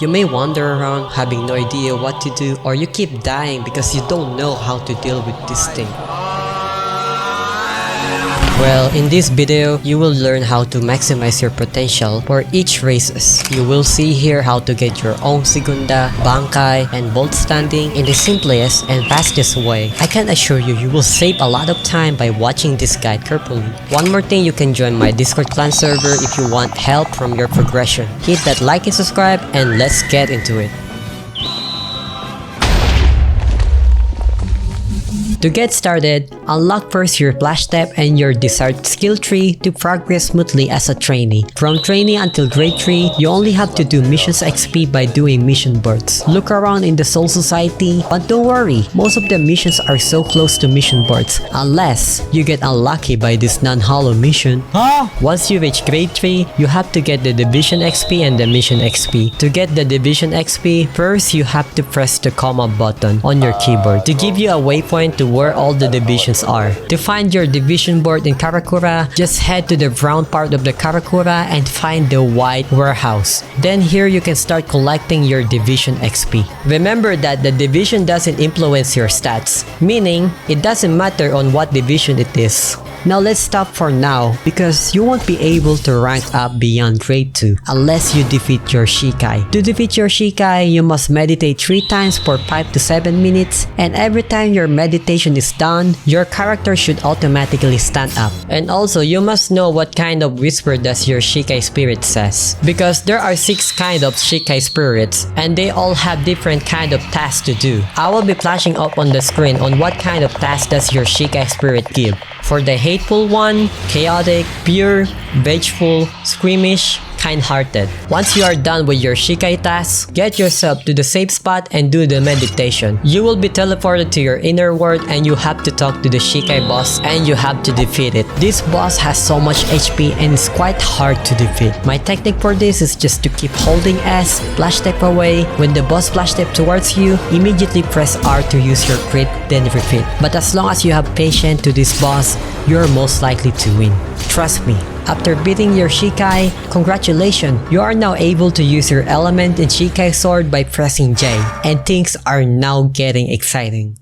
You may wander around having no idea what to do, or you keep dying because you don't know how to deal with this thing. Well, in this video, you will learn how to maximize your potential for each races. You will see here how to get your own Segunda, Bankai, and Voltstanding in the simplest and fastest way. I can assure you, you will save a lot of time by watching this guide carefully. One more thing, you can join my Discord clan server if you want help from your progression. Hit that like and subscribe, and let's get into it. To get started, unlock first your flash step and your desired skill tree to progress smoothly as a trainee. From trainee until grade 3, you only have to do missions XP by doing mission boards. Look around in the Soul Society, but don't worry, most of the missions are so close to mission boards, unless you get unlucky by this non-hollow mission. Once you reach grade 3, you have to get the division XP and the mission XP. To get the division XP, first you have to press the comma button on your keyboard to give you a waypoint to where all the divisions are. To find your division board in Karakura, just head to the brown part of the Karakura and find the white warehouse. Then here you can start collecting your division XP. Remember that the division doesn't influence your stats, meaning it doesn't matter on what division it is. Now let's stop for now because you won't be able to rank up beyond grade 2 unless you defeat your Shikai. To defeat your Shikai, you must meditate 3 times for 5 to 7 minutes, and every time your meditation is done, your character should automatically stand up. And also, you must know what kind of whisper does your Shikai spirit says, because there are 6 kind of Shikai spirits and they all have different kind of tasks to do. I will be flashing up on the screen on what kind of task does your Shikai spirit give. For the hateful one, chaotic, pure, vengeful, squeamish, kind-hearted. Once you are done with your Shikai tasks, get yourself to the safe spot and do the meditation. You will be teleported to your inner world and you have to talk to the Shikai boss and you have to defeat it. This boss has so much HP and it's quite hard to defeat. My technique for this is just to keep holding S, flash step away. When the boss flash step towards you, immediately press R to use your crit, then repeat. But as long as you have patience to this boss, you're most likely to win. Trust me. After beating your Shikai, congratulations, you are now able to use your element in Shikai sword by pressing J, and things are now getting exciting.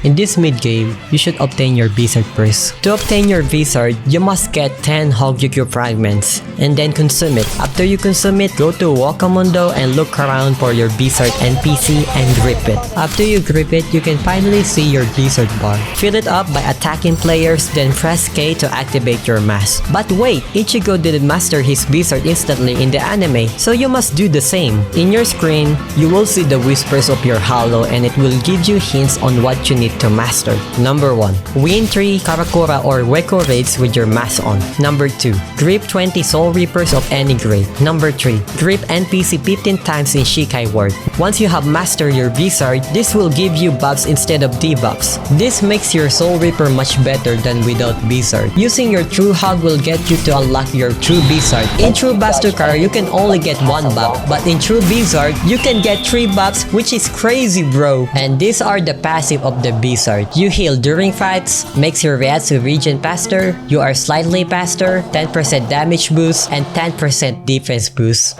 In this mid-game, you should obtain your Wizard first. To obtain your Wizard, you must get 10 Hogyukyo fragments and then consume it. After you consume it, go to Wakamundo and look around for your Wizard NPC and grip it. After you grip it, you can finally see your Wizard bar. Fill it up by attacking players, then press K to activate your mask. But wait, Ichigo didn't master his Wizard instantly in the anime, so you must do the same. In your screen, you will see the whispers of your hollow and it will give you hints on what you need to master. Number 1. Win 3 Karakura or Weko raids with your mask on. Number 2. Grip 20 Soul Reapers of any grade. Number 3. Grip NPC 15 times in Shikai Word. Once you have mastered your Wizard, this will give you buffs instead of debuffs. This makes your Soul Reaper much better than without Wizard. Using your True Hug will get you to unlock your True Wizard. In True Bastukar, you can only get 1 buff, but in True Wizard, you can get 3 buffs, which is crazy, bro. And these are the passive of the Wizard. You heal during fights, makes your Ryatsu regen faster, you are slightly faster, 10% damage boost, and 10% defense boost.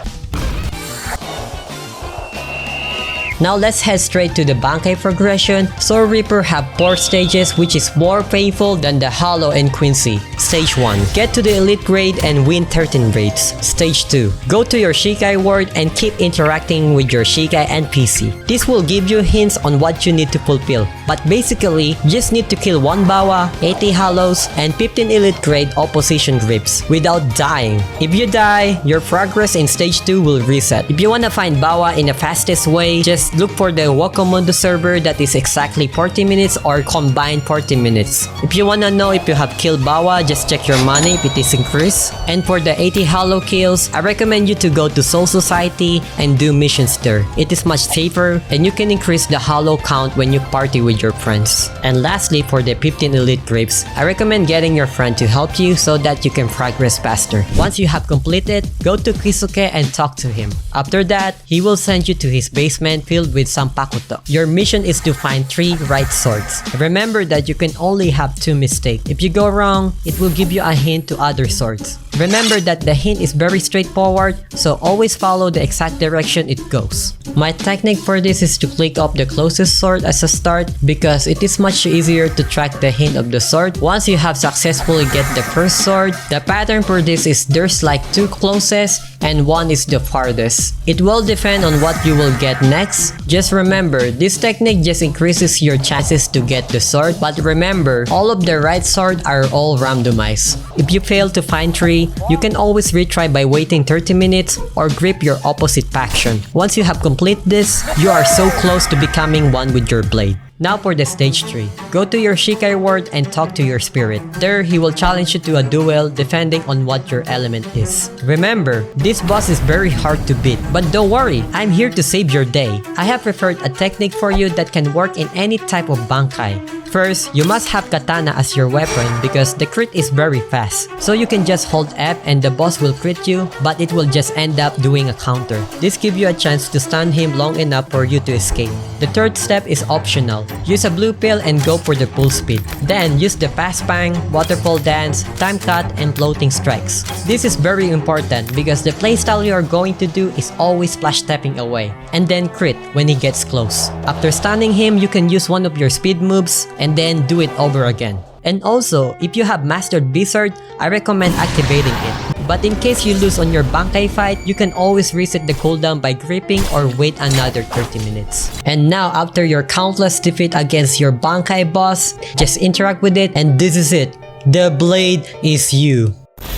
Now let's head straight to the Bankai progression. Soul Reaper have 4 stages which is more painful than the Hollow and Quincy. Stage 1. Get to the elite grade and win 13 raids. Stage 2. Go to your Shikai world and keep interacting with your Shikai NPC. This will give you hints on what you need to fulfill. But basically, you just need to kill 1 Bawa, 80 Hollows, and 15 elite grade opposition grips without dying. If you die, your progress in stage 2 will reset. If you wanna find Bawa in the fastest way, just look for the Wakamundo server that is exactly 40 minutes or combined 40 minutes. If you wanna know if you have killed Bawa, just check your money if it is increased. And for the 80 hollow kills, I recommend you to go to Soul Society and do missions there. It is much safer and you can increase the hollow count when you party with your friends. And lastly, for the 15 elite grapes, I recommend getting your friend to help you so that you can progress faster. Once you have completed, go to Kisuke and talk to him. After that, he will send you to his basement filled with some pakuto. Your mission is to find 3 right swords. Remember that you can only have 2 mistakes. If you go wrong, it will give you a hint to other swords. Remember that the hint is very straightforward, so always follow the exact direction it goes. My technique for this is to click up the closest sword as a start because it is much easier to track the hint of the sword once you have successfully get the first sword. The pattern for this is there's like 2 closest and 1 is the farthest. It will depend on what you will get next. Just remember, this technique just increases your chances to get the sword, but remember, all of the right sword are all randomized. If you fail to find 3, you can always retry by waiting 30 minutes or grip your opposite faction. Once you have completed this, you are so close to becoming one with your blade. Now for the stage 3. Go to your Shikai ward and talk to your spirit. There, he will challenge you to a duel depending on what your element is. Remember, this boss is very hard to beat, but don't worry, I'm here to save your day. I have prepared a technique for you that can work in any type of Bankai. First, you must have katana as your weapon because the crit is very fast. So you can just hold F and the boss will crit you, but it will just end up doing a counter. This gives you a chance to stun him long enough for you to escape. The third step is optional. Use a blue pill and go for the full speed. Then use the fast bang, waterfall dance, time cut, and floating strikes. This is very important because the playstyle you are going to do is always splash stepping away and then crit when he gets close. After stunning him, you can use one of your speed moves and then do it over again. And also, if you have mastered Blizzard, I recommend activating it. But in case you lose on your Bankai fight, you can always reset the cooldown by gripping or wait another 30 minutes. And now, after your countless defeat against your Bankai boss, just interact with it and this is it. The blade is you.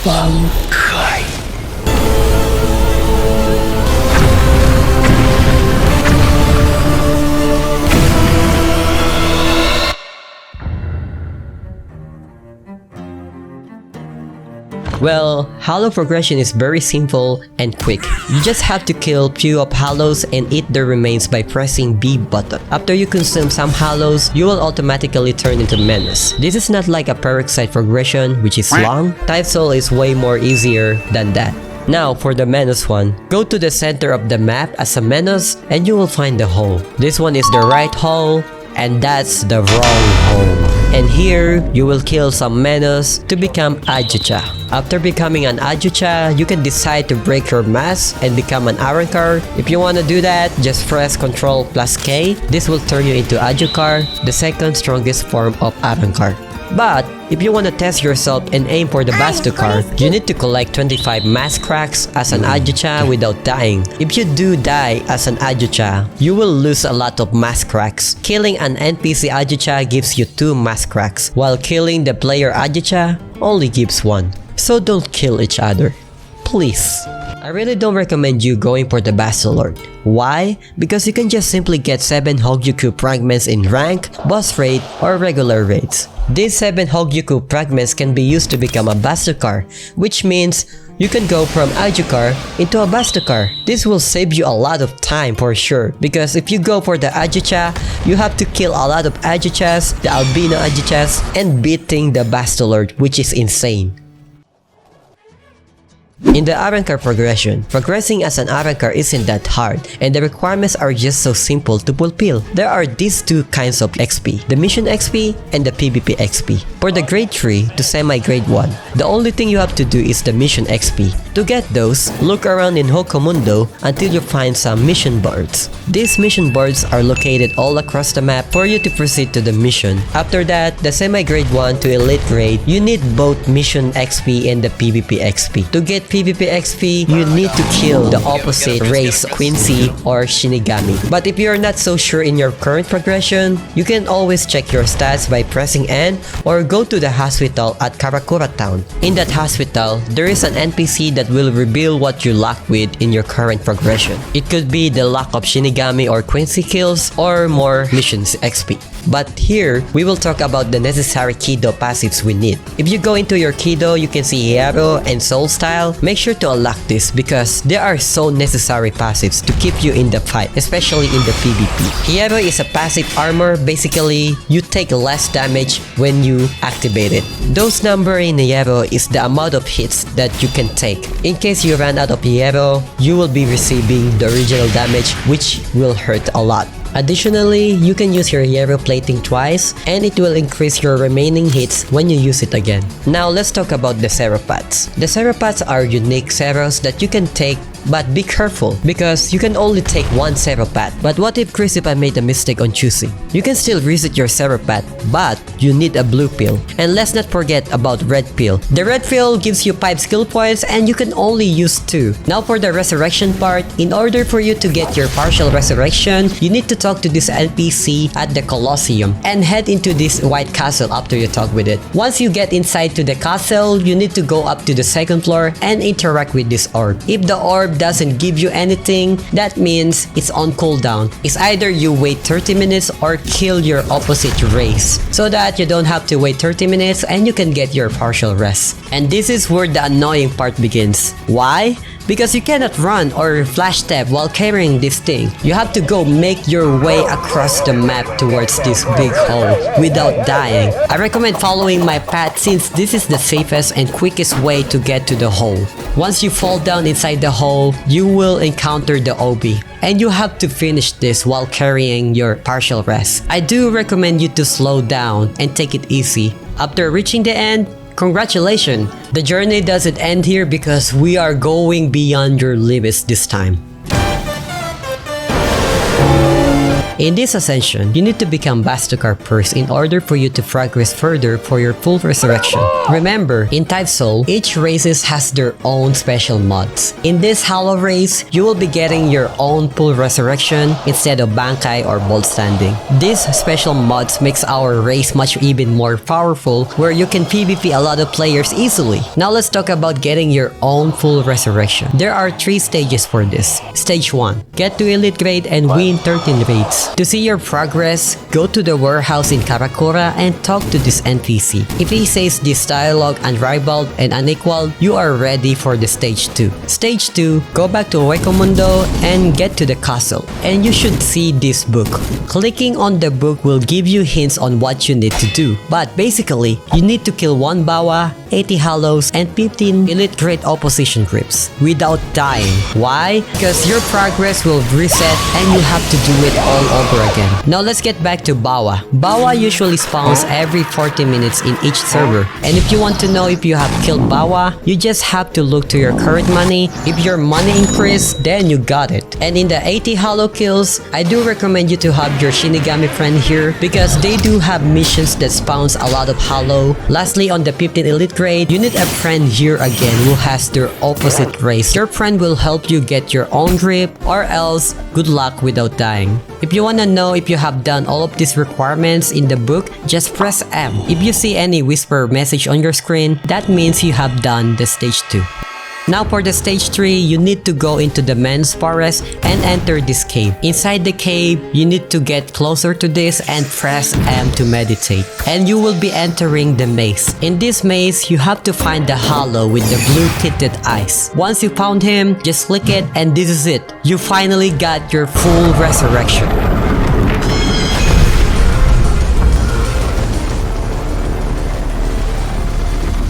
Bankai. Well, hollow progression is very simple and quick. You just have to kill few of hollows and eat their remains by pressing B button. After you consume some hollows, you will automatically turn into menace. This is not like a peroxide progression which is long. Type soul is way more easier than that. Now for the menace one, go to the center of the map as a menace and you will find the hole. This one is the right hole and that's the wrong hole. And here, you will kill some menace to become Ajucha. After becoming an Ajucha, you can decide to break your mask and become an Arrancar. If you want to do that, just press Ctrl plus K. This will turn you into Ajucar, the second strongest form of Arrancar. But if you want to test yourself and aim for the Bastukar, you need to collect 25 mask cracks as an Ajucha without dying. If you do die as an Ajucha, you will lose a lot of mask cracks. Killing an NPC Ajucha gives you 2 mask cracks, while killing the player Ajucha only gives 1. So don't kill each other. Please. I really don't recommend you going for the Bastolord. Why? Because you can just simply get 7 Hogyuku fragments in rank, boss raid, or regular raids. These 7 Hogyuku fragments can be used to become a Bastukar, which means you can go from Ajucar into a Bastukar. This will save you a lot of time for sure, because if you go for the Ajucha, you have to kill a lot of Ajuchas, the albino Ajuchas, and beating the Bastolord, which is insane. In the Arrancar progression, progressing as an Arrancar isn't that hard, and the requirements are just so simple to fulfill. There are these 2 kinds of XP, the mission XP and the PvP XP. For the grade 3 to semi-grade 1, the only thing you have to do is the mission XP. To get those, look around in Hokomundo until you find some mission boards. These mission boards are located all across the map for you to proceed to the mission. After that, the semi-grade 1 to elite grade, you need both mission XP and the PvP XP. To get PvP XP, you need to kill the opposite race, Quincy or Shinigami. But if you're not so sure in your current progression, you can always check your stats by pressing N or go to the hospital at Karakura town. In that hospital, there is an NPC that will reveal what you lack with in your current progression. It could be the lack of Shinigami or Quincy kills or more missions XP. But here, we will talk about the necessary Kido passives we need. If you go into your Kido, you can see Hero and Soul Style. Make sure to unlock this because they are so necessary passives to keep you in the fight, especially in the PvP. Hero is a passive armor. Basically, you take less damage when you activate it. Dose number in Hero is the amount of hits that you can take. In case you run out of Hero, you will be receiving the original damage, which will hurt a lot. Additionally, you can use your hero plating twice and it will increase your remaining hits when you use it again. Now let's talk about the Zero Paths. The Zero Paths are unique zeros that you can take, but be careful because you can only take one Zero Path. But what if Chrisu made a mistake on choosing? You can still reset your Zero Path, but you need a blue pill. And let's not forget about red pill. The red pill gives you 5 skill points and you can only use 2. Now for the resurrection part, in order for you to get your partial resurrection, you need to talk to this NPC at the Colosseum and head into this white castle after you talk with it. Once you get inside to the castle, you need to go up to the 2nd floor and interact with this orb. If the orb doesn't give you anything, that means it's on cooldown. It's either you wait 30 minutes or kill your opposite race, so that you don't have to wait 30 minutes and you can get your partial rest. And this is where the annoying part begins. Why? Because you cannot run or flash step while carrying this thing. You have to go make your way across the map towards this big hole without dying. I recommend following my path since this is the safest and quickest way to get to the hole. Once you fall down inside the hole, you will encounter the OB. And you have to finish this while carrying your partial rest. I do recommend you to slow down and take it easy. After reaching the end, congratulations! The journey doesn't end here because we are going beyond your limits this time. In this ascension, you need to become Bastakar first in order for you to progress further for your full resurrection. Remember, in Type Soul, each races has their own special mods. In this Hollow race, you will be getting your own full resurrection instead of Bankai or Voltstanding. These special mods makes our race much even more powerful where you can PvP a lot of players easily. Now let's talk about getting your own full resurrection. There are 3 stages for this. Stage 1. Get to elite grade and win 13 raids. To see your progress, go to the warehouse in Karakura and talk to this NPC. If he says this dialogue unrivaled and unequal, you are ready for the stage 2. Stage 2, go back to Mundo and get to the castle. And you should see this book. Clicking on the book will give you hints on what you need to do. But basically, you need to kill 1 Bawa, 80 Hollows, and 15 elite grade opposition grips without dying. Why? Because your progress will reset and you have to do it all over again. Now let's get back to Bawa. Bawa usually spawns every 40 minutes in each server. And if you want to know if you have killed Bawa, you just have to look to your current money. If your money increased, then you got it. And in the 80 Hollow kills, I do recommend you to have your Shinigami friend here because they do have missions that spawns a lot of Hollow. Lastly, on the 15 elite grade, you need a friend here again who has their opposite race. Your friend will help you get your own grip or else good luck without dying. If you want to know if you have done all of these requirements in the book, just press M. If you see any whisper message on your screen, that means you have done the stage 2. Now for the stage 3, you need to go into the men's forest and enter this cave. Inside the cave, you need to get closer to this and press M to meditate. And you will be entering the maze. In this maze, you have to find the hollow with the blue-tinted eyes. Once you found him, just click it and this is it. You finally got your full resurrection.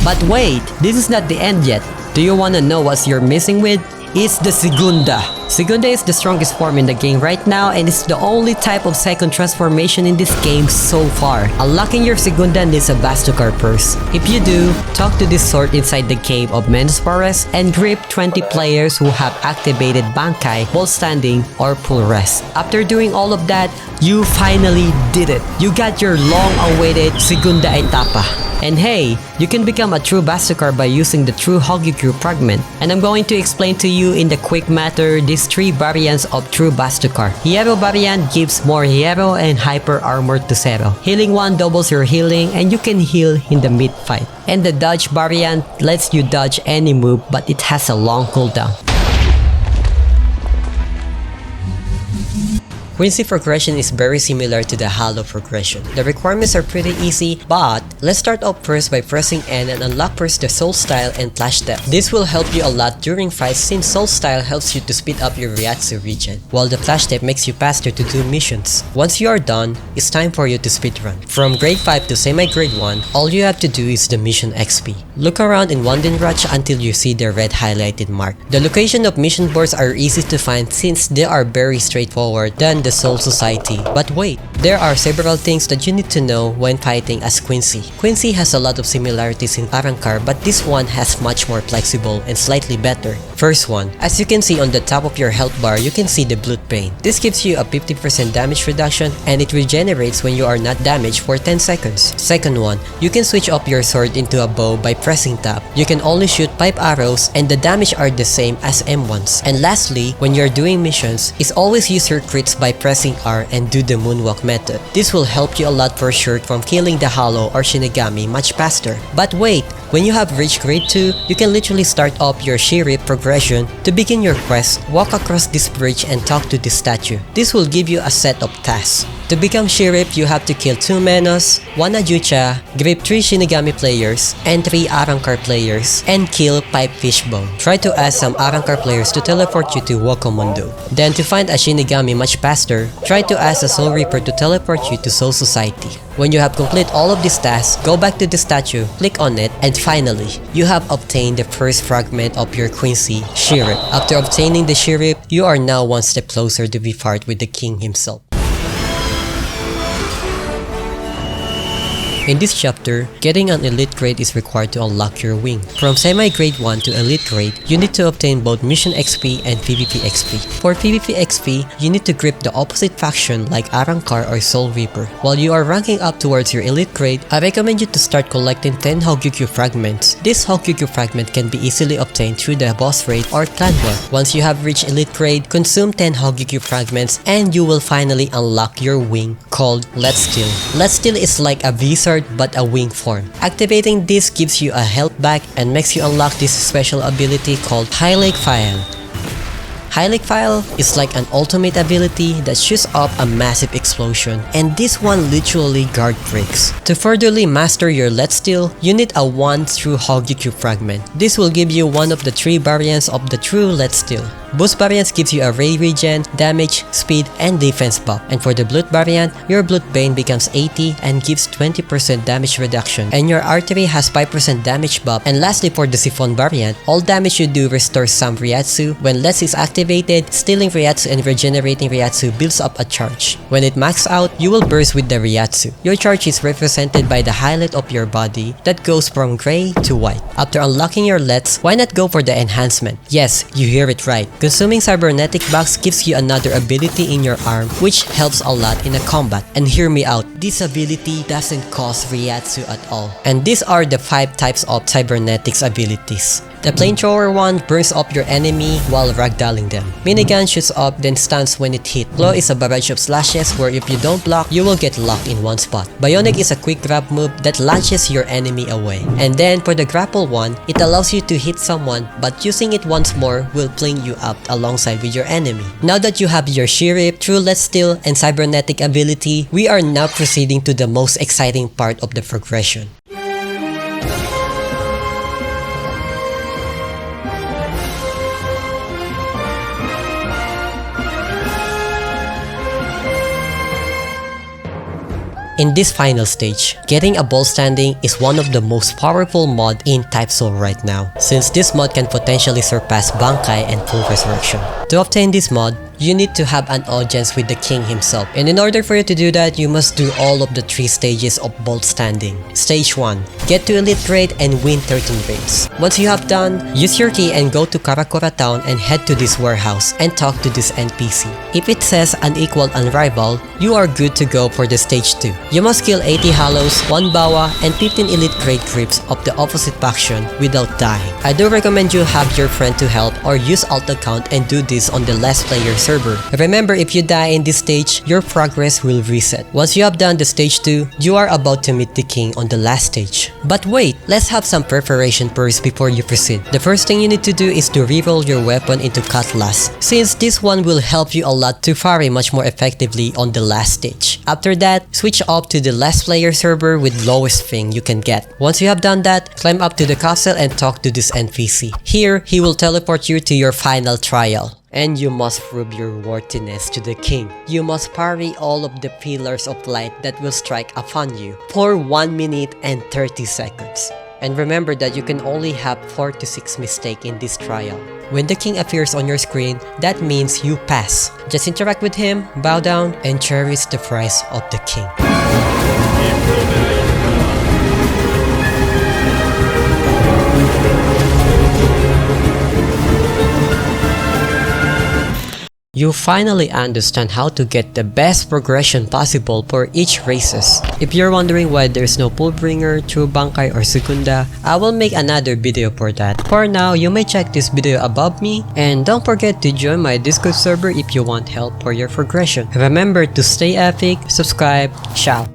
But wait, this is not the end yet. Do you wanna know what you're missing with? It's the Segunda. Segunda is the strongest form in the game right now and it's the only type of second transformation in this game so far. Unlocking your Segunda needs a Bastakar purse. If you do, talk to this sword inside the cave of Men's Forest and grip 20 players who have activated Bankai, Voltstanding, or Full Rest. After doing all of that, you finally did it. You got your long-awaited Segunda Etapa. And hey, you can become a true Bastakar by using the true Hogikyu fragment. And I'm going to explain to you in the quick matter these 3 variants of true Bastakar. Hero variant gives more hero and hyper armor to Zero. Healing 1 doubles your healing and you can heal in the mid-fight. And the dodge variant lets you dodge any move but it has a long cooldown. Quincy Progression is very similar to the Hollow Progression. The requirements are pretty easy, but let's start off first by pressing N and unlock first the Soul Style and Flash Step. This will help you a lot during fights since Soul Style helps you to speed up your Ryatsu regen, while the Flash Step makes you faster to do missions. Once you are done, it's time for you to speedrun. From grade 5 to semi-grade 1, all you have to do is the mission XP. Look around in Wandenrach until you see the red highlighted mark. The location of mission boards are easy to find since they are very straightforward than the Soul Society. But wait, there are several things that you need to know when fighting as Quincy. Quincy has a lot of similarities in Arrancar, but this one has much more flexible and slightly better. First one, as you can see on the top of your health bar, you can see the blood pain. This gives you a 50% damage reduction and it regenerates when you are not damaged for 10 seconds. Second one, you can switch up your sword into a bow by pressing tab. You can only shoot 5 arrows and the damage are the same as M1s. And lastly, when you're doing missions, is always use your crits by pressing R and do the moonwalk method. This will help you a lot for sure from killing the Hollow or Shinigami much faster. But wait, when you have reached grade 2, you can literally start up your Sheriff Progression. To begin your quest, walk across this bridge and talk to this statue. This will give you a set of tasks. To become Sheriff, you have to kill 2 Menos, 1 Ajucha, grip 3 Shinigami players, and 3 Arrancar players, and kill 5 Fishbone. Try to ask some Arrancar players to teleport you to Wakamundo. Then to find a Shinigami much faster, try to ask a Soul Reaper to teleport you to Soul Society. When you have completed all of these tasks, go back to the statue, click on it, and finally, you have obtained the first fragment of your Quincy Sheriff. After obtaining the Sheriff, you are now one step closer to be fight with the king himself. In this chapter, getting an elite grade is required to unlock your wing. From semi-grade 1 to elite grade, you need to obtain both mission XP and PvP XP. For PvP XP, you need to grip the opposite faction like Arrancar or Soul Reaper. While you are ranking up towards your elite grade, I recommend you to start collecting 10 Hogyukyu fragments. This Hogyukyu fragment can be easily obtained through the boss raid or clan war. Once you have reached elite grade, consume 10 Hogyukyu fragments and you will finally unlock your wing called Let's Steal. Let's Steal is like a V-sword but a wing form. Activating this gives you a health back and makes you unlock this special ability called High Lake File. High Lake File is like an ultimate ability that shoots up a massive explosion, and this one literally guard breaks. To furtherly master your Let's Steal, you need a 1 true Hogyukyu fragment. This will give you one of the 3 variants of the true Let's Steal. Boost variants gives you a ray regen, damage, speed, and defense buff. And for the blood variant, your blood bane becomes 80 and gives 20% damage reduction. And your artery has 5% damage buff. And lastly, for the siphon variant, all damage you do restores some Ryatsu. When Let's is activated, stealing Ryatsu and regenerating Ryatsu builds up a charge. When it maxes out, you will burst with the Ryatsu. Your charge is represented by the highlight of your body that goes from gray to white. After unlocking your Let's, why not go for the enhancement? Yes, you hear it right. Consuming Cybernetic Box gives you another ability in your arm which helps a lot in a combat. And hear me out, this ability doesn't cost Ryatsu at all. And these are the 5 types of Cybernetics abilities. The flamethrower one burns up your enemy while ragdolling them. Minigun shoots up then stuns when it hit. Claw is a barrage of slashes where if you don't block, you will get locked in one spot. Bionic is a quick grab move that launches your enemy away. And then for the grapple one, it allows you to hit someone but using it once more will fling you up alongside with your enemy. Now that you have your Sheriff, True Let's Steal, and Cybernetic ability, we are now proceeding to the most exciting part of the progression. In this final stage, getting a Voltstanding is one of the most powerful mod in Type Soul right now, since this mod can potentially surpass Bankai and Full Resurrection. To obtain this mod, you need to have an audience with the king himself, and in order for you to do that, you must do all of the 3 stages of Voltstanding. Stage 1. Get to elite grade and win 13 raids. Once you have done, use your key and go to Karakura town and head to this warehouse and talk to this NPC. If it says unequal unrivaled, you are good to go for the stage 2. You must kill 80 Hollows, 1 Bawa, and 15 elite grade creeps of the opposite faction without dying. I do recommend you have your friend to help or use alt account and do this on the less player server. Remember, if you die in this stage, your progress will reset. Once you have done the stage 2, you are about to meet the king on the last stage. But wait, let's have some preparation first before you proceed. The first thing you need to do is to reroll your weapon into Cutlass, since this one will help you a lot to parry much more effectively on the last stage. After that, switch up to the less player server with lowest thing you can get. Once you have done that, climb up to the castle and talk to this NPC. Here, he will teleport you to your final trial. And you must prove your worthiness to the king. You must parry all of the pillars of light that will strike upon you for 1 minute and 30 seconds. And remember that you can only have 4 to 6 mistakes in this trial. When the king appears on your screen, that means you pass. Just interact with him, bow down, and cherish the prize of the king. You finally understand how to get the best progression possible for each races. If you're wondering why there's no Pullbringer, True Bankai, or Segunda, I will make another video for that. For now, you may check this video above me, and don't forget to join my Discord server if you want help for your progression. Remember to stay epic, subscribe, ciao!